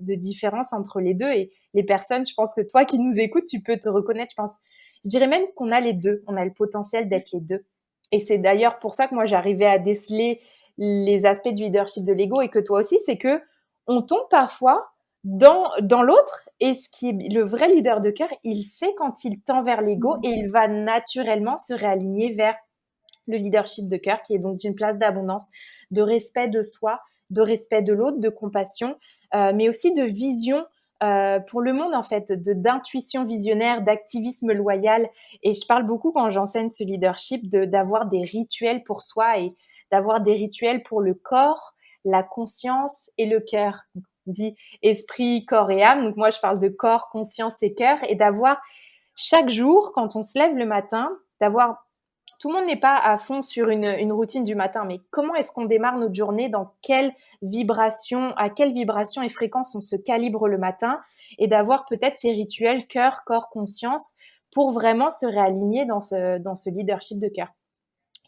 de différence entre les deux. Et les personnes, je pense que toi qui nous écoutes, tu peux te reconnaître, je pense. Je dirais même qu'on a les deux. On a le potentiel d'être les deux. Et c'est d'ailleurs pour ça que moi, j'arrivais à déceler les aspects du leadership de l'ego et que toi aussi, c'est que on tombe parfois dans l'autre et ce qui est le vrai leader de cœur, il sait quand il tend vers l'ego et il va naturellement se réaligner vers le leadership de cœur qui est donc d'une place d'abondance, de respect de soi, de respect de l'autre, de compassion, mais aussi de vision pour le monde en fait, d'intuition visionnaire, d'activisme loyal. Et je parle beaucoup quand j'enseigne ce leadership d'avoir des rituels pour soi et d'avoir des rituels pour le corps, la conscience et le cœur. On dit esprit, corps et âme. Donc moi je parle de corps, conscience et cœur et d'avoir chaque jour quand on se lève le matin, d'avoir tout le monde n'est pas à fond sur une routine du matin, mais comment est-ce qu'on démarre notre journée, dans quelle vibration, à quelle vibration et fréquence on se calibre le matin, et d'avoir peut-être ces rituels cœur, corps, conscience pour vraiment se réaligner dans ce leadership de cœur.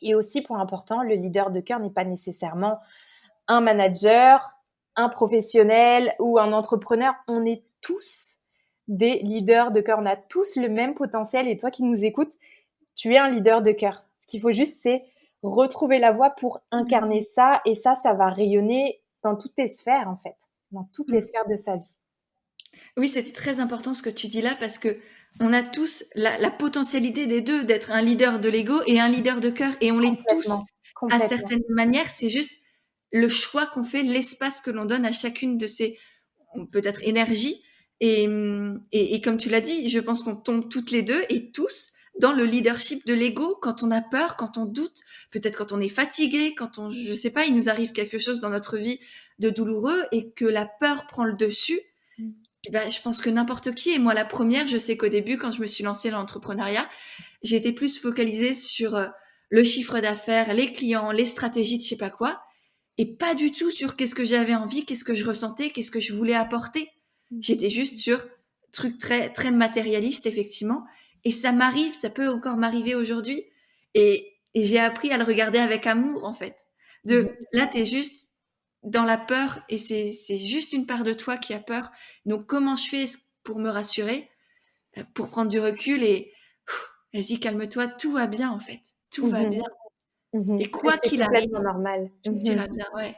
Et aussi, point important, le leader de cœur n'est pas nécessairement un manager, un professionnel ou un entrepreneur. On est tous des leaders de cœur, on a tous le même potentiel, et toi qui nous écoutes, tu es un leader de cœur. Ce qu'il faut juste, c'est retrouver la voie pour incarner ça. Et ça va rayonner dans toutes tes sphères, en fait, dans toutes les Mmh. sphères de sa vie. Oui, c'est très important ce que tu dis là parce que on a tous la potentialité des deux, d'être un leader de l'ego et un leader de cœur. Et on l'est tous Complètement, à complètement. certaines manières. C'est juste le choix qu'on fait, l'espace que l'on donne à chacune de ces peut-être énergies. Et comme tu l'as dit, je pense qu'on tombe toutes les deux et tous dans le leadership de l'ego quand on a peur, quand on doute, peut-être quand on est fatigué, quand on, je sais pas, il nous arrive quelque chose dans notre vie de douloureux et que la peur prend le dessus. Eh ben, je pense que n'importe qui, et moi la première, je sais qu'au début, quand je me suis lancée dans l'entrepreneuriat, j'étais plus focalisée sur le chiffre d'affaires, les clients, les stratégies de je sais pas quoi, et pas du tout sur qu'est-ce que j'avais envie, qu'est-ce que je ressentais, qu'est-ce que je voulais apporter. J'étais juste sur trucs très très matérialistes effectivement, et ça m'arrive, ça peut encore m'arriver aujourd'hui, et j'ai appris à le regarder avec amour en fait. De là, t'es juste dans la peur et c'est juste une part de toi qui a peur. Donc comment je fais pour me rassurer, pour prendre du recul et vas-y calme-toi, tout va bien en fait, tout va Mhm. bien. Mmh. Et quoi C'est qu'il arrive, complètement normal. tout Mmh. ira bien, ouais.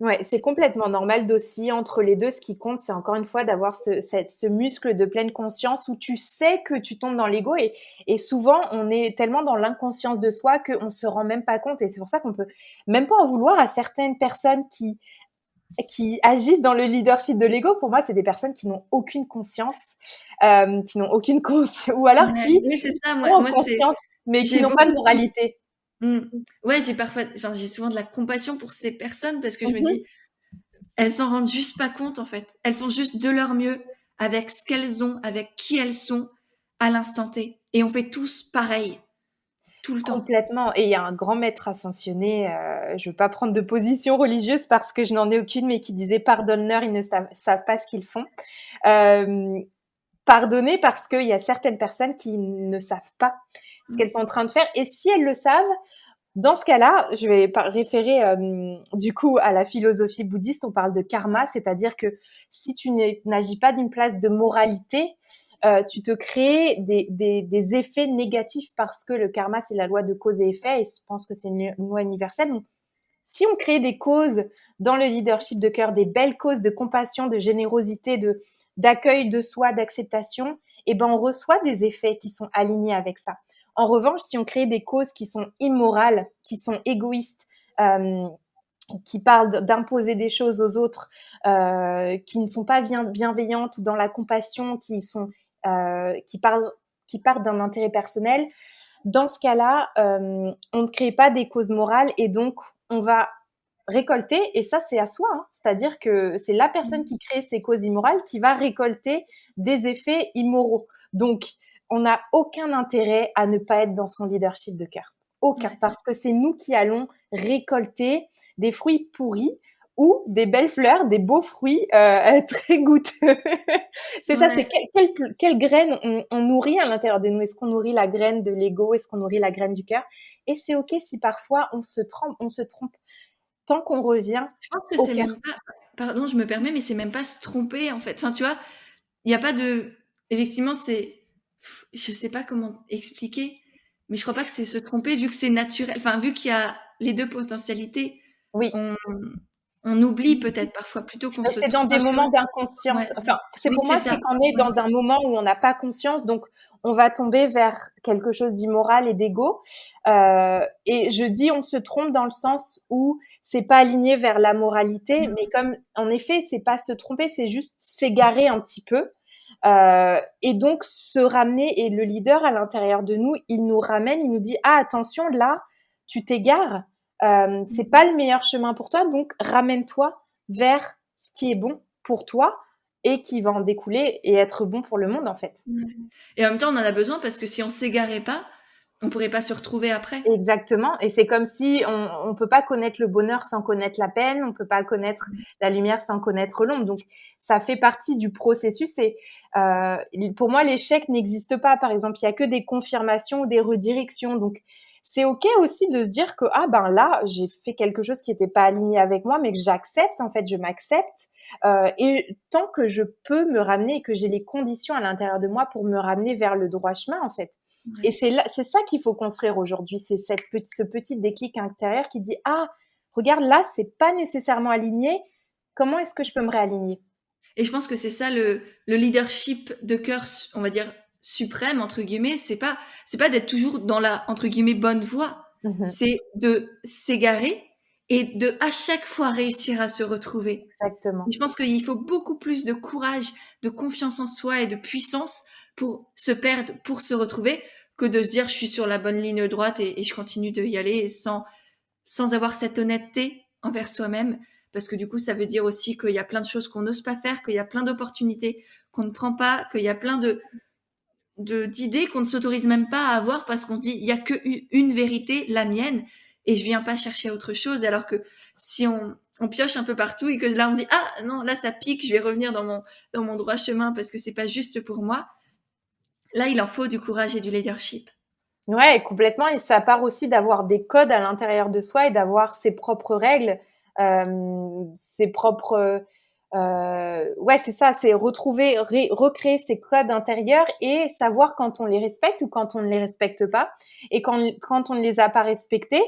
Ouais, c'est C'est complètement normal d'osciller entre les 2. Ce qui compte, c'est encore une fois d'avoir ce muscle de pleine conscience où tu sais que tu tombes dans l'ego et souvent, on est tellement dans l'inconscience de soi qu'on se rend même pas compte et c'est pour ça qu'on peut même pas en vouloir à certaines personnes qui agissent dans le leadership de l'ego. Pour moi, c'est des personnes qui n'ont aucune conscience, qui n'ont aucune conscience ou alors ouais, qui oui, c'est ça, ont en moi, c'est conscience, mais qui j'ai n'ont pas beaucoup de moralité. mmh. Ouais, j'ai souvent de la compassion pour ces personnes parce que je me Mmh. dis: «Elles s'en rendent juste pas compte, en fait. Elles font juste de leur mieux avec ce qu'elles ont, avec qui elles sont à l'instant T et on fait tous pareil, tout le temps». Complètement et il y a un grand maître ascensionné, je veux pas prendre de position religieuse parce que je n'en ai aucune, mais qui disait: «Pardonne-leur, ils ne savent pas ce qu'ils font». Hem, Pardonner parce qu'il y a certaines personnes qui ne savent pas ce Mmh. qu'elles sont en train de faire et si elles le savent, dans ce cas-là, je vais référer, du coup à la philosophie bouddhiste, on parle de karma, c'est-à-dire que si tu n'agis pas d'une place de moralité, tu te crées des effets négatifs parce que le karma, c'est la loi de cause et effet et je pense que c'est une loi universelle. Donc, si on crée des causes dans le leadership de cœur, des belles causes de compassion, de générosité, d'accueil de soi, d'acceptation, eh ben on reçoit des effets qui sont alignés avec ça. En revanche, si on crée des causes qui sont immorales, qui sont égoïstes, euh, qui parlent d'imposer des choses aux autres, qui ne sont pas bienveillantes ou dans la compassion, qui partent d'un intérêt personnel, dans ce cas-là, on ne crée pas des causes morales et donc on va récolter, et ça c'est à soi, hein, c'est-à-dire que c'est la personne qui crée ces causes immorales qui va récolter des effets immoraux. Donc, on n'a aucun intérêt à ne pas être dans son leadership de cœur. Aucun, Ouais. parce que c'est nous qui allons récolter des fruits pourris ou des belles fleurs, des beaux fruits très goûteux. C'est ça, c'est Ouais. quelle graine on nourrit à l'intérieur de nous. Est-ce qu'on nourrit la graine de l'ego? Est-ce qu'on nourrit la graine du cœur? Et c'est OK si parfois on se trompe. Tant qu'on revient Je pense que au c'est cœur. même pas pardon, je me permets, mais c'est même pas se tromper, en fait. Enfin, tu vois? Il y a pas de effectivement, c'est je sais pas comment expliquer, mais je crois pas que c'est se tromper vu que c'est naturel. Enfin, vu qu'il y a les 2 potentialités, Oui. on on oublie peut-être parfois plutôt qu'on se C'est dans trompe. des Enfin, tu vois? moments Ouais. d'inconscience. Enfin, c'est Oui, pour c'est moi, ça. c'est qu'on est Ouais. dans un moment où on n'a pas conscience, donc on va tomber vers quelque chose d'immoral et d'égo. Et je dis on se trompe dans le sens où c'est pas aligné vers la moralité, mais Mmh. comme en effet, c'est pas se tromper, c'est juste s'égarer un petit peu. Et donc se ramener, et le leader à l'intérieur de nous, il nous ramène, il nous dit ah attention là, tu t'égares, c'est Mmh. pas le meilleur chemin pour toi, donc ramène-toi vers ce qui est bon pour toi et qui va en découler et être bon pour le monde en fait. Ouais. Et en même temps, on en a besoin parce que si on s'égarait pas, on pourrait pas se retrouver après. Exactement, et c'est comme si on peut pas connaître le bonheur sans connaître la peine, on peut pas connaître la lumière sans connaître l'ombre. Donc ça fait partie du processus et pour moi l'échec n'existe pas. Par exemple, il y a que des confirmations ou des redirections. Donc c'est ok aussi de se dire que ah ben là j'ai fait quelque chose qui n'était pas aligné avec moi, mais que j'accepte en fait, je m'accepte et tant que je peux me ramener et que j'ai les conditions à l'intérieur de moi pour me ramener vers le droit chemin en fait. Et Ouais. c'est ça qu'il faut construire aujourd'hui, c'est ce petit déclic intérieur qui dit ah regarde là c'est pas nécessairement aligné, comment est-ce que je peux me réaligner? Et je pense que c'est ça le leadership de cœur, on va dire suprême entre guillemets. C'est pas d'être toujours dans la entre guillemets bonne voie. Mmh. C'est de s'égarer et de à chaque fois réussir à se retrouver. Exactement. Et je pense qu'il faut beaucoup plus de courage, de confiance en soi et de puissance pour se perdre, pour se retrouver, que de se dire je suis sur la bonne ligne droite et je continue de y aller et sans avoir cette honnêteté envers soi-même. Parce que du coup, ça veut dire aussi qu'il y a plein de choses qu'on n'ose pas faire, qu'il y a plein d'opportunités qu'on ne prend pas, qu'il y a plein d'idées qu'on ne s'autorise même pas à avoir parce qu'on se dit il y a que une vérité, la mienne, et je viens pas chercher autre chose. Alors que si on pioche un peu partout et que là on se dit ah non là ça pique, je vais revenir dans mon droit chemin parce que c'est pas juste pour moi. Là il en faut du courage et du leadership. Ouais, complètement, et ça part aussi d'avoir des codes à l'intérieur de soi et d'avoir ses propres règles, ses propres Ouais, c'est ça, c'est retrouver, recréer ces codes intérieurs et savoir quand on les respecte ou quand on ne les respecte pas. Et quand on ne les a pas respectés,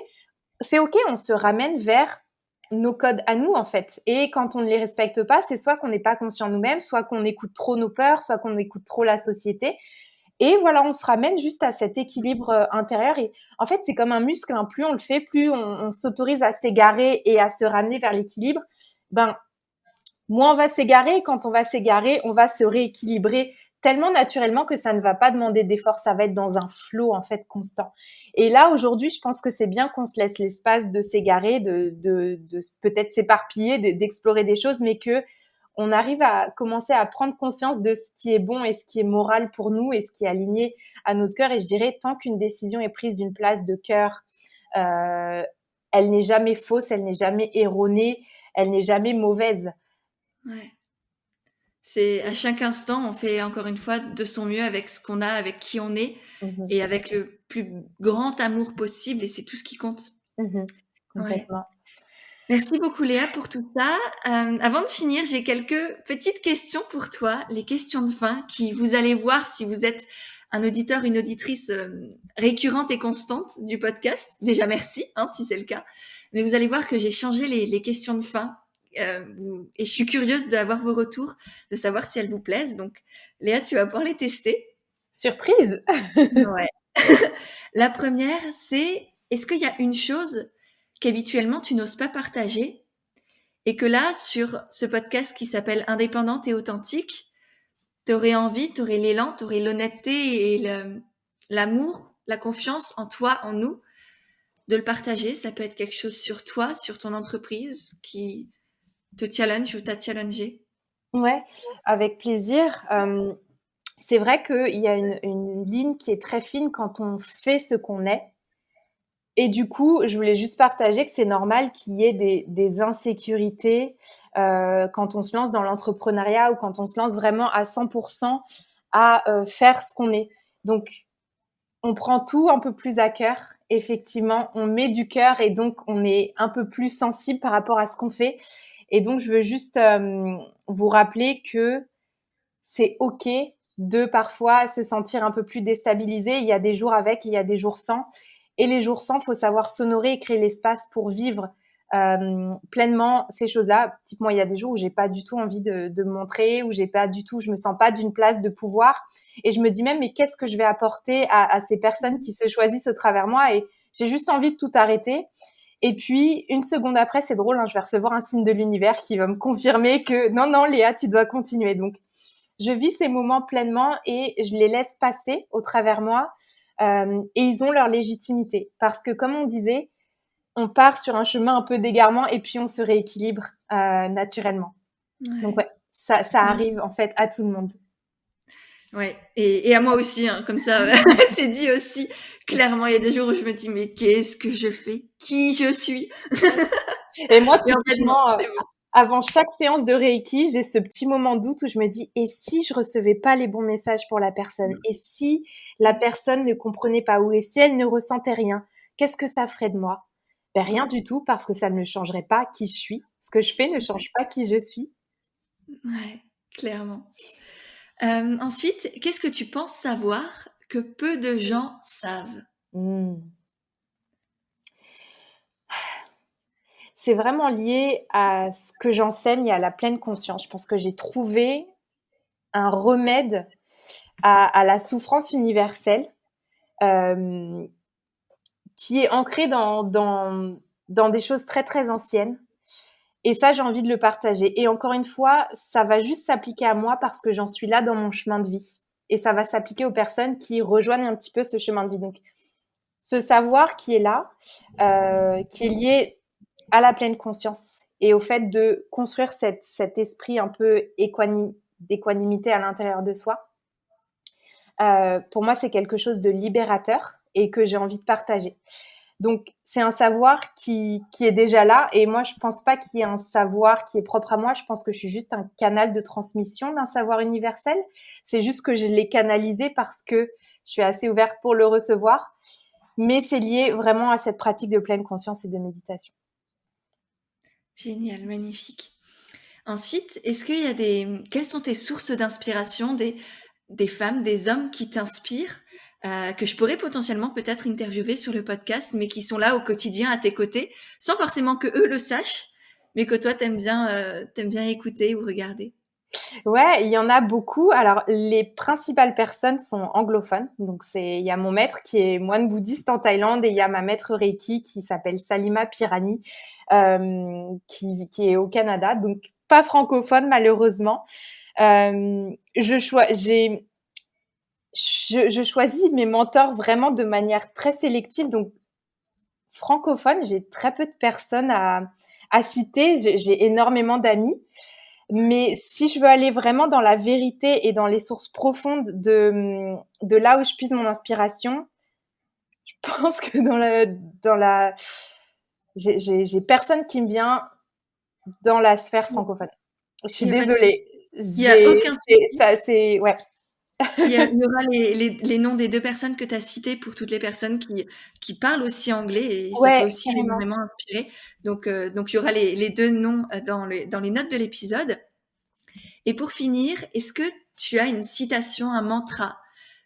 c'est OK, on se ramène vers nos codes à nous, en fait. Et quand on ne les respecte pas, c'est soit qu'on n'est pas conscient nous-mêmes, soit qu'on écoute trop nos peurs, soit qu'on écoute trop la société. Et voilà, on se ramène juste à cet équilibre intérieur. Et en fait, c'est comme un muscle, hein. Plus on le fait, plus on s'autorise à s'égarer et à se ramener vers l'équilibre. Ben, moins on va s'égarer. Et quand on va s'égarer, on va se rééquilibrer tellement naturellement que ça ne va pas demander d'effort. Ça va être dans un flow, en fait, constant. Et là, aujourd'hui, je pense que c'est bien qu'on se laisse l'espace de s'égarer, de peut-être s'éparpiller, d'explorer des choses, mais que on arrive à commencer à prendre conscience de ce qui est bon et ce qui est moral pour nous et ce qui est aligné à notre cœur. Et je dirais, tant qu'une décision est prise d'une place de cœur, euh, elle n'est jamais fausse, elle n'est jamais erronée, elle n'est jamais mauvaise. Ouais. C'est à chaque instant, on fait encore une fois de son mieux avec ce qu'on a, avec qui on est Mhm, et avec le plus grand amour possible et c'est tout ce qui compte. mhm, Ouais. complètement. Merci beaucoup Léa pour tout ça. Avant de finir, j'ai quelques petites questions pour toi, les questions de fin qui vous allez voir si vous êtes un auditeur, une auditrice récurrente et constante du podcast. Déjà merci hein, si c'est le cas. Mais vous allez voir que j'ai changé les questions de fin et je suis curieuse d'avoir vos retours, de savoir si elles vous plaisent. Donc Léa, tu vas pouvoir les tester. Surprise. Ouais. La première, c'est est-ce qu'il y a une chose qu'habituellement tu n'oses pas partager et que là, sur ce podcast qui s'appelle Indépendante et authentique, t'aurais envie, t'aurais l'élan, t'aurais l'honnêteté et l'amour, la confiance en toi, en nous, de le partager. Ça peut être quelque chose sur toi, sur ton entreprise qui te challenge ou t'a challengé. Ouais, avec plaisir. C'est vrai qu'il y a une ligne qui est très fine quand on fait ce qu'on est. Et du coup, je voulais juste partager que c'est normal qu'il y ait des insécurités quand on se lance dans l'entrepreneuriat ou quand on se lance vraiment à 100% à faire ce qu'on est. Donc, on prend tout un peu plus à cœur. Effectivement, on met du cœur et donc on est un peu plus sensible par rapport à ce qu'on fait. Et donc, je veux juste vous rappeler que c'est OK de parfois se sentir un peu plus déstabilisé. Il y a des jours avec, il y a des jours sans. Et les jours sans, faut savoir s'honorer et créer l'espace pour vivre pleinement ces choses-là. Typiquement, il y a des jours où j'ai pas du tout envie de me montrer, où j'ai pas du tout, je me sens pas d'une place de pouvoir. Et je me dis même, mais qu'est-ce que je vais apporter à ces personnes qui se choisissent au travers moi? Et j'ai juste envie de tout arrêter. Et puis, une seconde après, c'est drôle, hein, je vais recevoir un signe de l'univers qui va me confirmer que non, non, Léa, tu dois continuer. Donc, je vis ces moments pleinement et je les laisse passer au travers moi et ils ont leur légitimité. Parce que comme on disait, on part sur un chemin un peu d'égarement et puis on se rééquilibre naturellement. Donc Ouais. ouais, ça arrive en fait à tout le monde. Ouais, et à moi aussi, hein, comme ça, c'est dit aussi. Clairement, il y a des jours où je me dis, mais qu'est-ce que je fais? Qui je suis? Et moi, Et en fait, non, typiquement, c'est bon. avant chaque séance de Reiki, j'ai ce petit moment de doute où je me dis, et si je recevais pas les bons messages pour la personne? Et si la personne ne comprenait pas? Ou et si elle ne ressentait rien? Qu'est-ce que ça ferait de moi? Ben, rien du tout, parce que ça ne changerait pas qui je suis. Ce que je fais ne change pas qui je suis. Ouais, clairement. Ensuite, qu'est-ce que tu penses savoir que peu de gens savent? Mmh. C'est vraiment lié à ce que j'enseigne et à la pleine conscience. Je pense que j'ai trouvé un remède à la souffrance universelle euh, qui est ancrée dans des choses très, très anciennes. Et ça, j'ai envie de le partager. Et encore une fois, ça va juste s'appliquer à moi parce que j'en suis là dans mon chemin de vie. Et ça va s'appliquer aux personnes qui rejoignent un petit peu ce chemin de vie. Donc, ce savoir qui est là, qui est lié à la pleine conscience et au fait de construire cet esprit un peu d'équanimité à l'intérieur de soi. Pour moi, c'est quelque chose de libérateur et que j'ai envie de partager. Donc, c'est un savoir qui est déjà là. Et moi, je pense pas qu'il y ait un savoir qui est propre à moi. Je pense que je suis juste un canal de transmission d'un savoir universel. C'est juste que je l'ai canalisé parce que je suis assez ouverte pour le recevoir. Mais c'est lié vraiment à cette pratique de pleine conscience et de méditation. Génial, magnifique. Ensuite, est-ce qu'il y a quelles sont tes sources d'inspiration, des femmes, des hommes qui t'inspirent, que je pourrais potentiellement peut-être interviewer sur le podcast, mais qui sont là au quotidien à tes côtés, sans forcément que eux le sachent, mais que toi t'aimes bien écouter ou regarder? Ouais, il y en a beaucoup. Alors, les principales personnes sont anglophones. Donc, il y a mon maître qui est moine bouddhiste en Thaïlande et il y a ma maître Reiki qui s'appelle Salima Pirani, qui est au Canada. Donc, pas francophone, malheureusement. Je choisis mes mentors vraiment de manière très sélective. Donc, francophone, j'ai très peu de personnes à citer. J'ai énormément d'amis. Mais si je veux aller vraiment dans la vérité et dans les sources profondes de là où je puise mon inspiration, je pense que j'ai personne qui me vient dans la sphère Si, francophone. Je suis il y a pas de souci. désolée. Il y a aucun souci. Ouais. Il y aura les noms des 2 personnes que tu as citées pour toutes les personnes qui parlent aussi anglais et ça peut Ouais, aussi carrément. énormément inspirer. Donc il y aura les 2 noms, dans les notes de l'épisode. Et pour finir, est-ce que tu as une citation, un mantra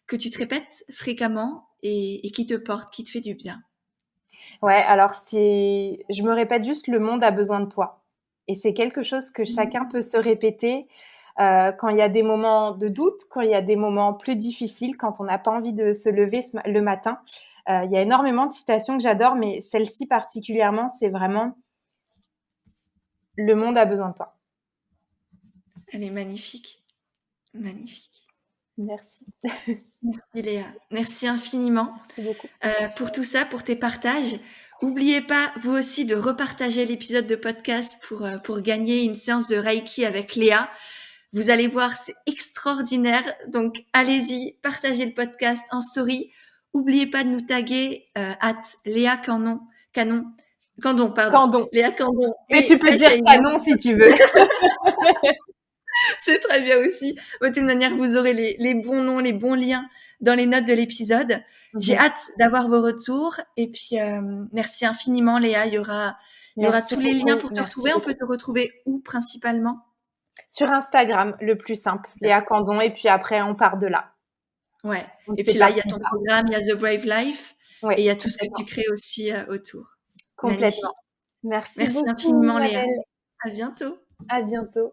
que tu te répètes fréquemment et qui te porte, qui te fait du bien? Ouais, alors je me répète juste: «Le monde a besoin de toi» et c'est quelque chose que chacun peut se répéter, quand il y a des moments de doute, quand il y a des moments plus difficiles, quand on n'a pas envie de se lever le matin. Il y a énormément de citations que j'adore, mais celle-ci particulièrement, c'est vraiment: «Le monde a besoin de toi». Elle est magnifique, magnifique. Merci. Merci Léa, merci infiniment. Merci beaucoup. Pour tout ça, pour tes partages. N'oubliez pas, vous aussi, de repartager l'épisode de podcast pour gagner une séance de Reiki avec Léa. Vous allez voir, c'est extraordinaire. Donc, allez-y, partagez le podcast en story. N'oubliez pas de nous taguer Léa Candon, pardon. Candon. Léa Candon. Mais tu peux dire canon si tu veux. C'est très bien aussi. De toute manière, vous aurez les bons noms, les bons liens dans les notes de l'épisode. J'ai hâte d'avoir vos retours. Et puis, merci infiniment, Léa. Il y aura tous les liens pour te retrouver. On peut te retrouver où principalement? Sur Instagram, le plus simple, Léa Candon. Et puis après, on part de là. Ouais. Et puis là, il y a ton programme, il y a The Brave Life. Ouais, et il y a tout ce que tu crées aussi autour. Complètement. Merci beaucoup, infiniment, Léa. Léa. À bientôt. À bientôt.